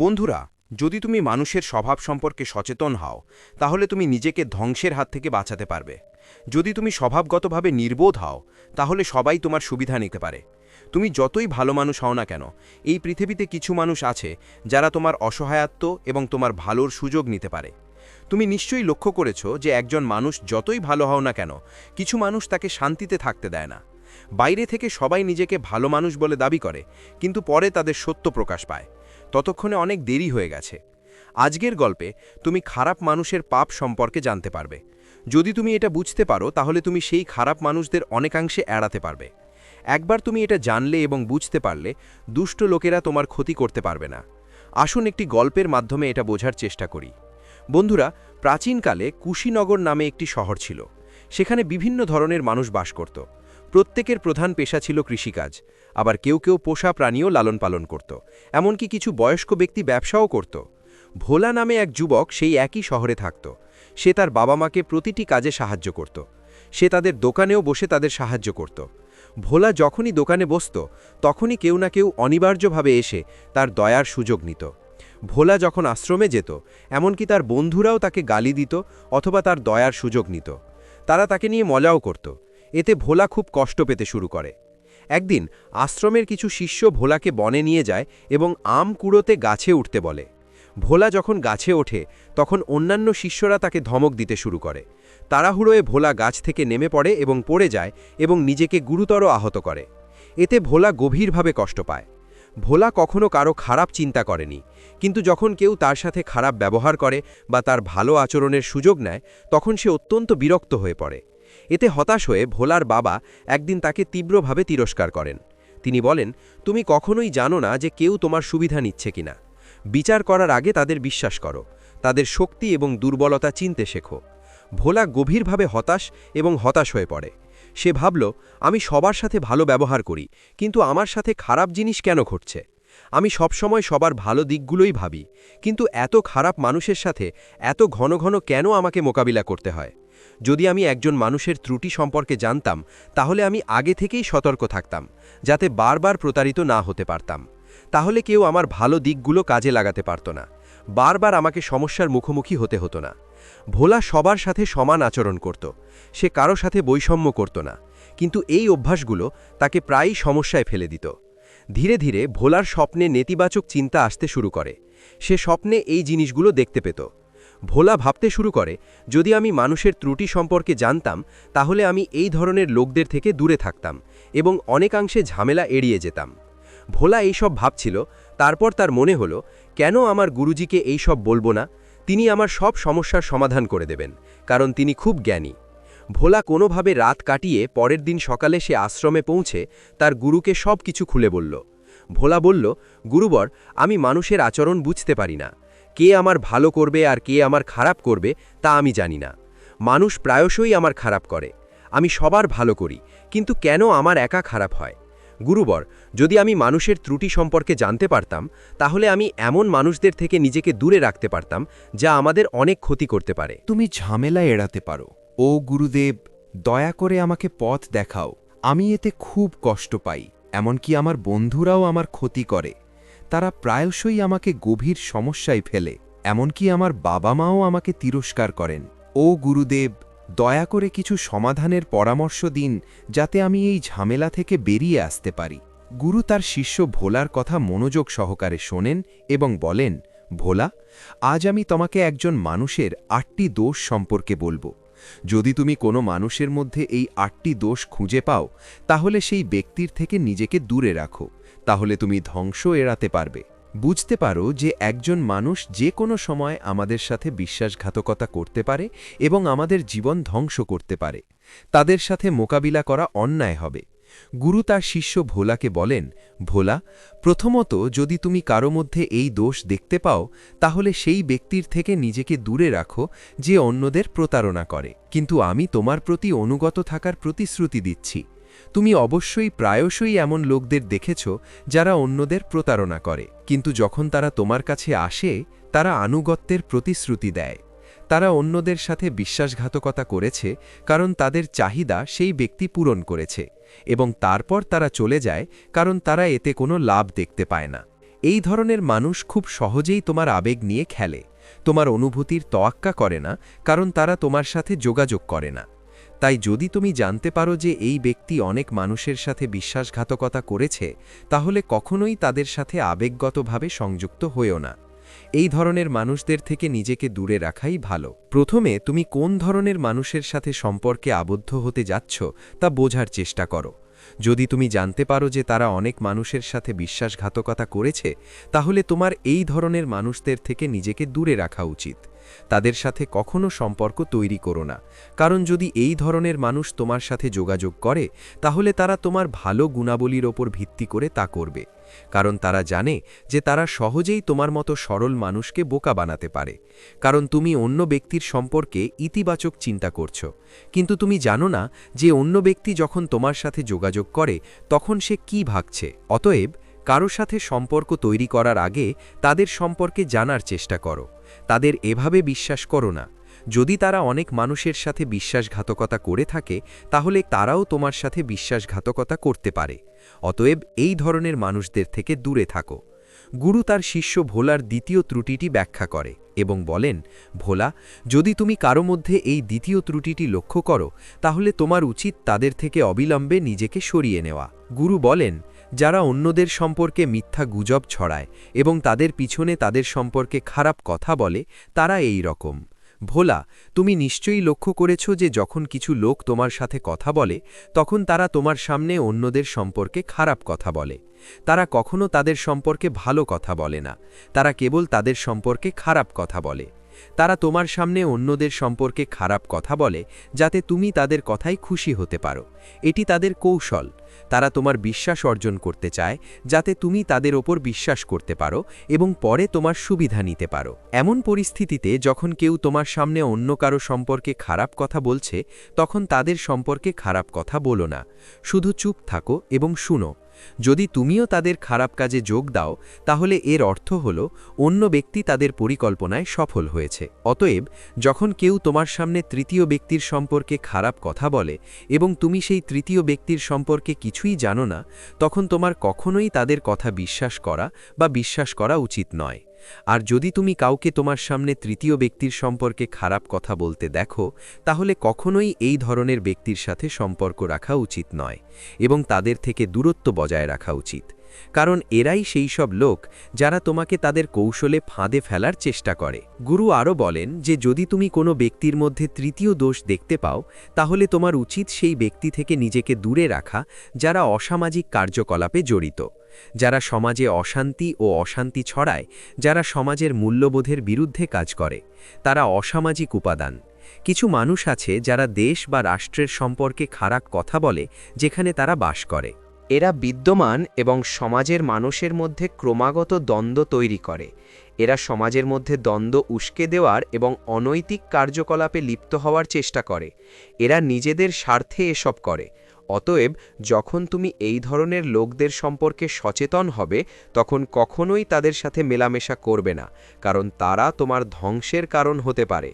বন্ধুরা, যদি তুমি মানুষের স্বভাব সম্পর্কে সচেতন হও তাহলে তুমি নিজেকে ধ্বংসের হাত থেকে বাঁচাতে পারবে। যদি তুমি স্বভাবগতভাবে নির্বোধ হও তাহলে সবাই তোমার সুবিধা নিতে পারে। তুমি যতই ভালো মানুষ হও না কেন, এই পৃথিবীতে কিছু মানুষ আছে যারা তোমার অসহায়ত্ব এবং তোমার ভালোর সুযোগ নিতে পারে। তুমি নিশ্চয়ই লক্ষ্য করেছো যে একজন মানুষ যতই ভালো হও না কেন, কিছু মানুষ তাকে শান্তিতে থাকতে দেয় না। বাইরে থেকে সবাই নিজেকে ভালো মানুষ বলে দাবি করে, কিন্তু পরে তাদের সত্য প্রকাশ পায়। ততক্ষণে অনেক দেরি হয়ে গেছে। আজকের গল্পে তুমি খারাপ মানুষের পাপ সম্পর্কে জানতে পারবে। যদি তুমি এটা বুঝতে পারো তাহলে তুমি সেই খারাপ মানুষদের অনেকাংশে এড়াতে পারবে। একবার তুমি এটা জানলে এবং বুঝতে পারলে, দুষ্ট লোকেরা তোমার ক্ষতি করতে পারবে না। আসুন একটি গল্পের মাধ্যমে এটা বোঝার চেষ্টা করি। বন্ধুরা, প্রাচীনকালে কুশীনগর নামে একটি শহর ছিল। সেখানে বিভিন্ন ধরনের মানুষ বাস করত। প্রত্যেকের প্রধান পেশা ছিল কৃষিকাজ, আবার কেউ কেউ পোষা প্রাণীও লালন পালন করত। এমনকি কিছু বয়স্ক ব্যক্তি ব্যবসাও করত। ভোলা নামে এক যুবক সেই একই শহরে থাকত। সে তার বাবা মাকে প্রতিটি কাজে সাহায্য করত। সে তাদের দোকানেও বসে তাদের সাহায্য করত। ভোলা যখনই দোকানে বসত তখনই কেউ না কেউ অনিবার্যভাবে এসে তার দয়ার সুযোগ নিত। ভোলা যখন আশ্রমে যেত, এমনকি তার বন্ধুরাও তাকে গালি দিত অথবা তার দয়ার সুযোগ নিত। তারা তাকে নিয়ে মজাও করত। এতে ভোলা খুব কষ্ট পেতে শুরু করে। একদিন আশ্রমের কিছু শিষ্য ভোলাকে বনে নিয়ে যায় এবং আম কুড়োতে গাছে উঠতে বলে। ভোলা যখন গাছে ওঠে তখন অন্যান্য শিষ্যরা তাকে ধমক দিতে শুরু করে। তাড়াহুড়োয় ভোলা গাছ থেকে নেমে পড়ে এবং পড়ে যায় এবং নিজেকে গুরুতর আহত করে। এতে ভোলা গভীরভাবে কষ্ট পায়। ভোলা কখনো কারো খারাপ চিন্তা করেনি, কিন্তু যখন কেউ তার সাথে খারাপ ব্যবহার করে বা তার ভালো আচরণের সুযোগ নেয় তখন সে অত্যন্ত বিরক্ত হয়ে পড়ে। এতে হতাশ হয়ে ভোলার বাবা একদিন তাকে তীব্রভাবে তিরস্কার করেন। তিনি বলেন, তুমি কখনোই জানো না যে কেউ তোমার সুবিধা নিচ্ছে কিনা। বিচার করার আগে তাদের বিশ্বাস করো, তাদের শক্তি এবং দুর্বলতা চিনতে শেখো। ভোলা গভীরভাবে হতাশ হয়ে পড়ে। সে ভাবল, আমি সবার সাথে ভালো ব্যবহার করি, কিন্তু আমার সাথে খারাপ জিনিস কেন ঘটছে? আমি সবসময় সবার ভালো দিকগুলোই ভাবি, কিন্তু এত খারাপ মানুষের সাথে এত ঘন ঘন কেন আমাকে মোকাবিলা করতে হয়? যদি আমি একজন মানুষের ত্রুটি সম্পর্কে জানতাম তাহলে আমি আগে থেকেই সতর্ক থাকতাম, যাতে বারবার প্রতারিত না হতে পারতাম। তাহলে কেউ আমার ভালো দিকগুলো কাজে লাগাতে পারত না, বারবার আমাকে সমস্যার মুখোমুখি হতে হতো না। ভোলা সবার সাথে সমান আচরণ করত। সে কারো সাথে বৈষম্য করত না, কিন্তু এই অভ্যাসগুলো তাকে প্রায়ই সমস্যায় ফেলে দিত। ধীরে ধীরে ভোলার স্বপ্নে নেতিবাচক চিন্তা আসতে শুরু করে। সে স্বপ্নে এই জিনিসগুলো দেখতে পেত। ভোলা ভাবতে শুরু করে, যদি আমি মানুষের ত্রুটি সম্পর্কে জানতাম তাহলে আমি এই ধরনের লোকদের থেকে দূরে থাকতাম এবং অনেকাংশে ঝামেলা এড়িয়ে যেতাম। ভোলা এইসব ভাবছিল। তারপর তার মনে হলো, কেন আমার গুরুজিকে এই সব বলবো না? তিনি আমার সব সমস্যার সমাধান করে দেবেন, কারণ তিনি খুব জ্ঞানী। ভোলা কোনোভাবে রাত কাটিয়ে পরের দিন সকালে সে আশ্রমে পৌঁছে তার গুরুকে সব কিছু খুলে বলল। ভোলা বলল, গুরুবর, আমি মানুষের আচরণ বুঝতে পারি না। কে আমার ভালো করবে আর কে আমার খারাপ করবে তা আমি জানি না। মানুষ প্রায়শই আমার খারাপ করে। আমি সবার ভালো করি, কিন্তু কেন আমার একা খারাপ হয়? গুরুবর, যদি আমি মানুষের ত্রুটি সম্পর্কে জানতে পারতাম তাহলে আমি এমন মানুষদের থেকে নিজেকে দূরে রাখতে পারতাম যা আমাদের অনেক ক্ষতি করতে পারে। তুমি ঝামেলা এড়াতে পারো। ও গুরুদেব, দয়া করে আমাকে পথ দেখাও। আমি এতে খুব কষ্ট পাই। এমনকি আমার বন্ধুরাও আমার ক্ষতি করে। তারা প্রায়শই আমাকে গভীর সমস্যায় ফেলে। এমনকি আমার বাবা মাও আমাকে তিরস্কার করেন। ও গুরুদেব, দয়া করে কিছু সমাধানের পরামর্শ দিন যাতে আমি এই ঝামেলা থেকে বেরিয়ে আসতে পারি। গুরু তার শিষ্য ভোলার কথা মনোযোগ সহকারে শোনেন এবং বলেন, ভোলা, আজ আমি তোমাকে একজন মানুষের ৮টি দোষ সম্পর্কে বলবো। যদি তুমি কোনো মানুষের মধ্যে এই ৮টি দোষ খুঁজে পাও তাহলে সেই ব্যক্তির থেকে নিজেকে দূরে রাখো। তাহলে তুমি ধ্বংস এড়াতে পারবে। বুঝতে পারো যে একজন মানুষ যে কোনো সময় আমাদের সাথে বিশ্বাসঘাতকতা করতে পারে এবং আমাদের জীবন ধ্বংস করতে পারে। তাদের সাথে মোকাবিলা করা অন্যায় হবে। গুরু তার শিষ্য ভোলাকে বলেন, ভোলা, প্রথমত যদি তুমি কারো মধ্যে এই দোষ দেখতে পাও তাহলে সেই ব্যক্তির থেকে নিজেকে দূরে রাখো যে অন্যদের প্রতারণা করে। কিন্তু আমি তোমার প্রতি অনুগত থাকার প্রতিশ্রুতি দিচ্ছি। তুমি অবশ্যই প্রায়শই এমন লোকদের দেখেছ যারা অন্যদের প্রতারণা করে, কিন্তু যখন তারা তোমার কাছে আসে তারা আনুগত্যের প্রতিশ্রুতি দেয়। তারা অন্যদের সাথে বিশ্বাসঘাতকতা করেছে কারণ তাদের চাহিদা সেই ব্যক্তি পূরণ করেছে, এবং তারপর তারা চলে যায় কারণ তারা এতে কোনো লাভ দেখতে পায় না। এই ধরনের মানুষ খুব সহজেই তোমার আবেগ নিয়ে খেলে, তোমার অনুভূতির তোয়াক্কা করে না, কারণ তারা তোমার সাথে যোগাযোগ করে না। তাই যদি তুমি জানতে পারো যে এই ব্যক্তি অনেক মানুষের সাথে বিশ্বাসঘাতকতা করেছে, তাহলে কখনোই তাদের সাথে আবেগগতভাবে সংযুক্ত হয়েও না। এই ধরনের মানুষদের থেকে নিজেকে দূরে রাখাই ভালো। প্রথমে তুমি কোন ধরনের মানুষের সাথে সম্পর্কে আবদ্ধ হতে যাচ্ছ তা বোঝার চেষ্টা করো। যদি তুমি জানতে পারো যে তারা অনেক মানুষের সাথে বিশ্বাসঘাতকতা করেছে, তাহলে তোমার এই ধরনের মানুষদের থেকে নিজেকে দূরে রাখা উচিত। তাদের সাথে কখনো সম্পর্ক তৈরি করো না, কারণ যদি এই ধরনের মানুষ তোমার সাথে যোগাযোগ করে, তাহলে তারা তোমার ভালো গুণাবলীর ওপর ভিত্তি করে তা করবে, কারণ তারা জানে যে তারা সহজেই তোমার মতো সরল মানুষকে বোকা বানাতে পারে। কারণ তুমি অন্য ব্যক্তির সম্পর্কে ইতিবাচক চিন্তা করছো, কিন্তু তুমি জানো না যে অন্য ব্যক্তি যখন তোমার সাথে যোগাযোগ করে তখন সে কি ভাবছে। অতএব কারো সাথে সম্পর্ক তৈরি করার আগে তাদের সম্পর্কে জানার চেষ্টা করো। তাদের এভাবে বিশ্বাস করো না। যদি তারা অনেক মানুষের সাথে বিশ্বাসঘাতকতা করে থাকে, তাহলে তারাও তোমার সাথে বিশ্বাসঘাতকতা করতে পারে। অতএব এই ধরনের মানুষদের থেকে দূরে থাকো। গুরু তার শিষ্য ভোলার দ্বিতীয় ত্রুটিটি ব্যাখ্যা করে এবং বলেন, ভোলা, যদি তুমি কারো মধ্যে এই দ্বিতীয় ত্রুটিটি লক্ষ্য করো, তাহলে তোমার উচিত তাদের থেকে অবিলম্বে নিজেকে সরিয়ে নেওয়া। গুরু বলেন, যারা অন্যদের সম্পর্কে মিথ্যা গুজব ছড়ায় এবং তাদের পিছনে তাদের সম্পর্কে খারাপ কথা বলে, তারা এই রকম। ভোলা, তুমি নিশ্চয়ই লক্ষ্য করেছ যে যখন কিছু লোক তোমার সাথে কথা বলে, তখন তারা তোমার সামনে অন্যদের সম্পর্কে খারাপ কথা বলে। তারা কখনো তাদের সম্পর্কে ভালো কথা বলে না, তারা কেবল তাদের সম্পর্কে খারাপ কথা বলে। তারা তোমার সামনে অন্যদের সম্পর্কে খারাপ কথা বলে যাতে তুমি তাদের কথায় খুশি হতে পারো। এটি তাদের কৌশল। তারা তোমার বিশ্বাস অর্জন করতে চায় যাতে তুমি তাদের ওপর বিশ্বাস করতে পারো এবং পরে তোমার সুবিধা নিতে পারো। এমন পরিস্থিতিতে যখন কেউ তোমার সামনে অন্য কারো সম্পর্কে খারাপ কথা বলছে, তখন তাদের সম্পর্কে খারাপ কথা বলো না, শুধু চুপ থাকো এবং শুনো। যদি তুমিও তাদের খারাপ কাজে যোগ দাও, তাহলে এর অর্থ হল অন্য ব্যক্তি তাদের পরিকল্পনায় সফল হয়েছে। অতএব যখন কেউ তোমার সামনে তৃতীয় ব্যক্তির সম্পর্কে খারাপ কথা বলে এবং তুমি সেই তৃতীয় ব্যক্তির সম্পর্কে কিছুই জানো না, তখন তোমার কখনোই তাদের কথা বিশ্বাস করা বা বিশ্বাস করা উচিত নয়। আর যদি তুমি কাউকে তোমার সামনে তৃতীয় ব্যক্তির সম্পর্কে খারাপ কথা বলতে দেখো, তাহলে কখনোই এই ধরনের ব্যক্তির সাথে সম্পর্ক রাখা উচিত নয় এবং তাদের থেকে দূরত্ব বজায় রাখা উচিত, কারণ এরাই সেই সব লোক যারা তোমাকে তাদের কৌশলে ফাঁদে ফেলার চেষ্টা করে। গুরু আরও বলেন যে যদি তুমি কোনো ব্যক্তির মধ্যে তৃতীয় দোষ দেখতে পাও, তাহলে তোমার উচিত সেই ব্যক্তি থেকে নিজেকে দূরে রাখা যারা অসামাজিক কার্যকলাপে জড়িত, যারা সমাজে অশান্তি ও অশান্তি ছড়ায়, যারা সমাজের মূল্যবোধের বিরুদ্ধে কাজ করে। তারা অসামাজিক উপাদান। কিছু মানুষ আছে যারা দেশ বা রাষ্ট্রের সম্পর্কে খারাপ কথা বলে যেখানে তারা বাস করে। এরা বিদ্যমান এবং সমাজের মানুষের মধ্যে ক্রমাগত দ্বন্দ্ব তৈরি করে। এরা সমাজের মধ্যে দ্বন্দ্ব উস্কে দেওয়ার এবং অনৈতিক কার্যকলাপে লিপ্ত হওয়ার চেষ্টা করে। এরা নিজেদের স্বার্থে এসব করে। অতএব যখন তুমি এই ধরনের লোকদের সম্পর্কে সচেতন হবে, তখন কখনোই তাদের সাথে মেলামেশা করবে না, কারণ তারা তোমার ধ্বংসের কারণ হতে পারে।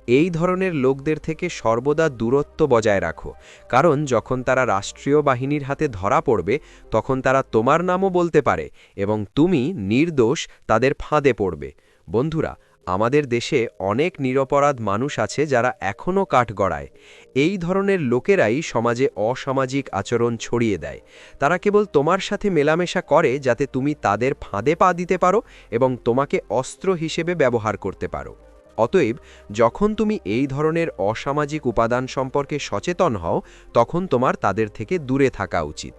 এই ধরনের লোকদের থেকে সর্বদা দূরত্ব বজায় রাখো, কারণ যখন তারা রাষ্ট্রীয় বাহিনীর হাতে ধরা পড়বে, তখন তারা তোমার নামও বলতে পারে এবং তুমি নির্দোষ তাদের ফাঁদে পড়বে। বন্ধুরা, আমাদের দেশে অনেক নিরপরাধ মানুষ আছে যারা এখনও কাঠগড়ায়। এই ধরনের লোকেরাই সমাজে অসামাজিক আচরণ ছড়িয়ে দেয়। তারা কেবল তোমার সাথে মেলামেশা করে যাতে তুমি তাদের ফাঁদে পা দিতে পারো এবং তোমাকে অস্ত্র হিসেবে ব্যবহার করতে পারো। অতএব যখন তুমি এই ধরনের অসামাজিক উপাদান সম্পর্কে সচেতন হও, তখন তোমার তাদের থেকে দূরে থাকা উচিত।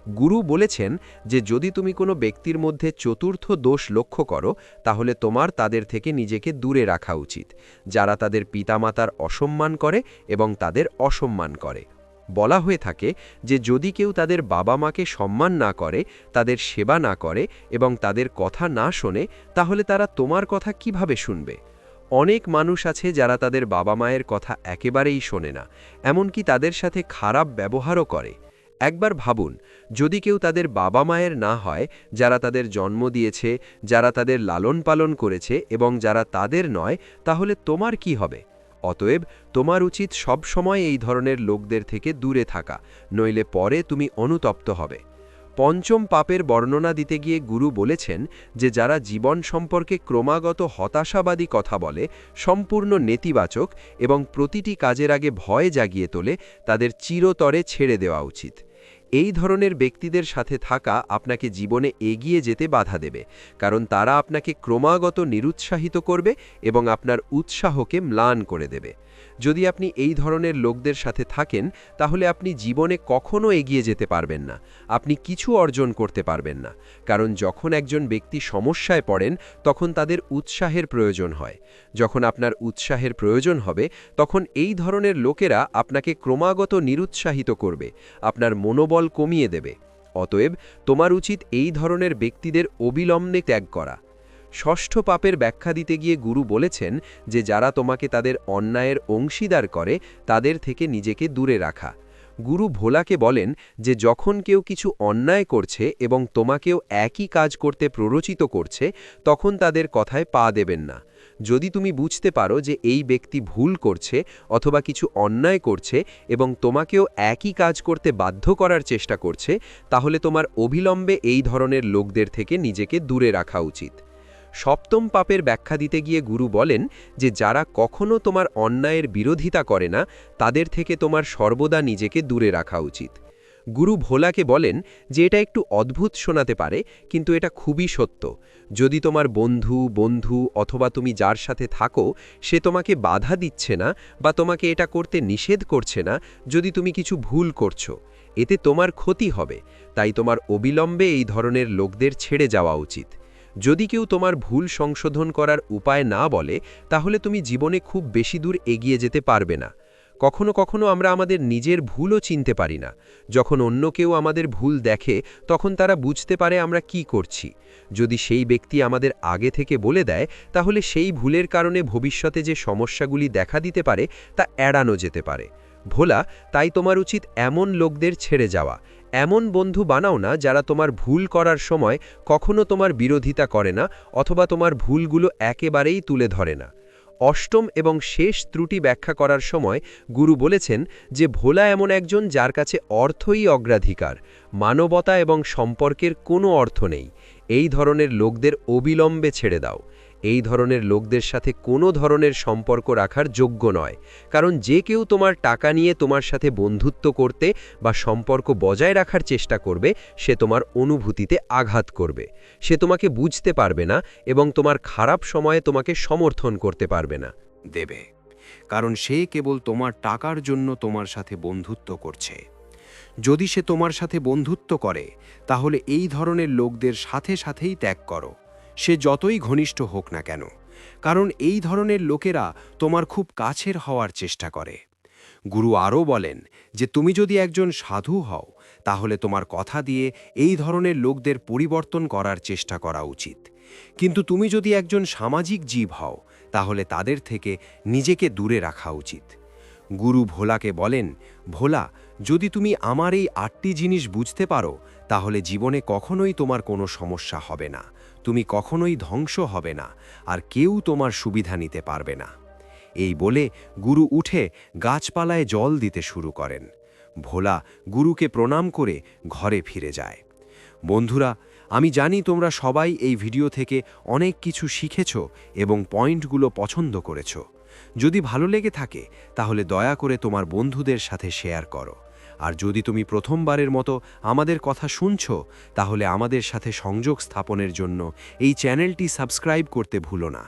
গুরু বলেছেন যে যদি তুমি কোনো ব্যক্তির মধ্যে চতুর্থ দোষ লক্ষ্য করো, তাহলে তোমার তাদের থেকে নিজেকে দূরে রাখা উচিত, যারা তাদের পিতামাতার অসম্মান করে এবং তাদের অসম্মান করে। বলা হয়ে থাকে যে যদি কেউ তাদের বাবা মাকে সম্মান না করে, তাদের সেবা না করে এবং তাদের কথা না শোনে, তাহলে তারা তোমার কথা কিভাবে শুনবে? অনেক মানুষ আছে যারা তাদের বাবা মায়ের কথা একেবারেই শোনে না, এমনকি তাদের সাথে খারাপ ব্যবহারও করে। একবার ভাবুন, যদি কেউ তাদের বাবা মায়ের না হয়, যারা তাদের জন্ম দিয়েছে, যারা তাদের লালন পালন করেছে এবং যারা তাদের নয়, তাহলে তোমার কি হবে? অতএব তোমার উচিত সব সময় এই ধরনের লোকদের থেকে দূরে থাকা, নইলে পরে তুমি অনুতপ্ত হবে। পঞ্চম পাপের বর্ণনা দিতে গিয়ে গুরু বলেছেন যে যারা জীবন সম্পর্কে ক্রমাগত হতাশাবাদী কথা বলে, সম্পূর্ণ নেতিবাচক এবং প্রতিটি কাজের আগে ভয় জাগিয়ে তোলে, তাদের চিরতরে ছেড়ে দেওয়া উচিত। এই ধরনের ব্যক্তিদের সাথে থাকা আপনাকে জীবনে এগিয়ে যেতে বাধা দেবে, কারণ তারা আপনাকে ক্রমাগত নিরুৎসাহিত করবে এবং আপনার উৎসাহকে ম্লান করে দেবে। যদি আপনি এই ধরনের লোকদের সাথে থাকেন, তাহলে আপনি জীবনে কখনো এগিয়ে যেতে পারবেন না, আপনি কিছু অর্জন করতে পারবেন না, কারণ যখন একজন ব্যক্তি সমস্যায় পড়েন তখন তাদের উৎসাহের প্রয়োজন হয়। যখন আপনার উৎসাহের প্রয়োজন হবে, তখন এই ধরনের লোকেরা আপনাকে ক্রমাগত নিরুৎসাহিত করবে, আপনার মনোবল কমিয়ে দেবে। অতএব তোমার উচিত এই ধরনের ব্যক্তিদের অবিলম্বে ত্যাগ করা। ষষ্ঠ পাপের ব্যাখ্যা দিতে গিয়ে গুরু বলেছেন যে যারা তোমাকে তাদের অন্যায়ের অংশীদার করে, তাদের থেকে নিজেকে দূরে রাখা। গুরু ভোলাকে বলেন যে যখন কেউ কিছু অন্যায় করছে এবং তোমাকেও একই কাজ করতে প্ররোচিত করছে, তখন তাদের কথায় পা দেবেন না। যদি তুমি বুঝতে পারো যে এই ব্যক্তি ভুল করছে অথবা কিছু অন্যায় করছে এবং তোমাকেও একই কাজ করতে বাধ্য করার চেষ্টা করছে, তাহলে তোমার অবিলম্বে এই ধরনের লোকদের থেকে নিজেকে দূরে রাখা উচিত। সপ্তম পাপের ব্যাখ্যা দিতে গিয়ে গুরু বলেন যে যারা কখনো তোমার অন্যায়ের বিরোধিতা করে না, তাদের থেকে তোমার সর্বদা নিজেকে দূরে রাখা উচিত। গুরু ভোলাকে বলেন যে এটা একটু অদ্ভুত শোনাতে পারে, কিন্তু এটা খুবই সত্য। যদি তোমার বন্ধু অথবা তুমি যার সাথে থাকো সে তোমাকে বাধা দিচ্ছে না বা তোমাকে এটা করতে নিষেধ করছে না, যদি তুমি কিছু ভুল করছো, এতে তোমার ক্ষতি হবে। তাই তোমার অবিলম্বে এই ধরনের লোকদের ছেড়ে যাওয়া উচিত। যদি কেউ তোমার ভুল সংশোধন করার উপায় না বলে, তাহলে তুমি জীবনে খুব বেশি দূর এগিয়ে যেতে পারবে না। কখনো কখনো আমরা আমাদের নিজের ভুলও চিনতে পারি না। যখন অন্য কেউ আমাদের ভুল দেখে, তখন তারা বুঝতে পারে আমরা কি করছি। যদি সেই ব্যক্তি আমাদের আগে থেকে বলে দেয়, তাহলে সেই ভুলের কারণে ভবিষ্যতে যে সমস্যাগুলি দেখা দিতে পারে তা এড়ানো যেতে পারে। ভোলা, তাই তোমার উচিত এমন লোকদের ছেড়ে যাওয়া। এমন বন্ধু বানাও না যারা তোমার ভুল করার সময় কখনো তোমার বিরোধিতা করে না অথবা তোমার ভুলগুলো একেবারেই তুলে ধরে না। অষ্টম এবং শেষ ত্রুটি ব্যাখ্যা করার সময় গুরু বলেছেন যে ভোলা এমন একজন যার কাছে অর্থই অগ্রাধিকার, মানবতা এবং সম্পর্কের কোনো অর্থ নেই। এই ধরনের লোকদের অবিলম্বে ছেড়ে দাও। এই ধরনের লোকদের সাথে কোনো ধরনের সম্পর্ক রাখার যোগ্য নয়, কারণ যে কেউ তোমার টাকা নিয়ে তোমার সাথে বন্ধুত্ব করতে বা সম্পর্ক বজায় রাখার চেষ্টা করবে, সে তোমার অনুভূতিতে আঘাত করবে। সে তোমাকে বুঝতে পারবে না এবং তোমার খারাপ সময়ে তোমাকে সমর্থন করতে পারবে না। দেবে, কারণ সে কেবল তোমার টাকার জন্য তোমার সাথে বন্ধুত্ব করছে। যদি সে তোমার সাথে বন্ধুত্ব করে, তাহলে এই ধরনের লোকদের সাথে সাথেই ত্যাগ করো, সে যতই ঘনিষ্ঠ হোক না কেন, কারণ এই ধরনের লোকেরা তোমার খুব কাছের হওয়ার চেষ্টা করে। গুরু আরও বলেন যে তুমি যদি একজন সাধু হও, তাহলে তোমার কথা দিয়ে এই ধরনের লোকদের পরিবর্তন করার চেষ্টা করা উচিত। কিন্তু তুমি যদি একজন সামাজিক জীব হও, তাহলে তাদের থেকে নিজেকে দূরে রাখা উচিত। গুরু ভোলাকে বলেন, ভোলা, যদি তুমি আমার এই 8টি জিনিস বুঝতে পারো, তাহলে জীবনে কখনোই তোমার কোনো সমস্যা হবে না, তুমি কখনোই ধ্বংস হবে না, আর কেউ তোমার সুবিধা নিতে পারবে না। এই বলে গুরু উঠে গাছপালায় জল দিতে শুরু করেন। ভোলা গুরুকে প্রণাম করে ঘরে ফিরে যায়। বন্ধুরা, আমি জানি তোমরা সবাই এই ভিডিও থেকে অনেক কিছু শিখেছ এবং পয়েন্টগুলো পছন্দ করেছ। যদি ভালো লেগে থাকে, তাহলে দয়া করে তোমার বন্ধুদের সাথে শেয়ার করো। আর যদি তুমি প্রথমবারের মতো আমাদের কথা শুনছ, তাহলে আমাদের সাথে সংযোগ স্থাপনের জন্য এই চ্যানেলটি সাবস্ক্রাইব করতে ভুলো না।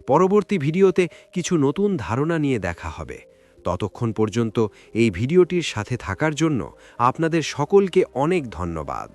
পরবর্তী ভিডিওতে কিছু নতুন ধারণা নিয়ে দেখা হবে। ততক্ষণ পর্যন্ত এই ভিডিওটির সাথে থাকার জন্য আপনাদের সকলকে অনেক ধন্যবাদ।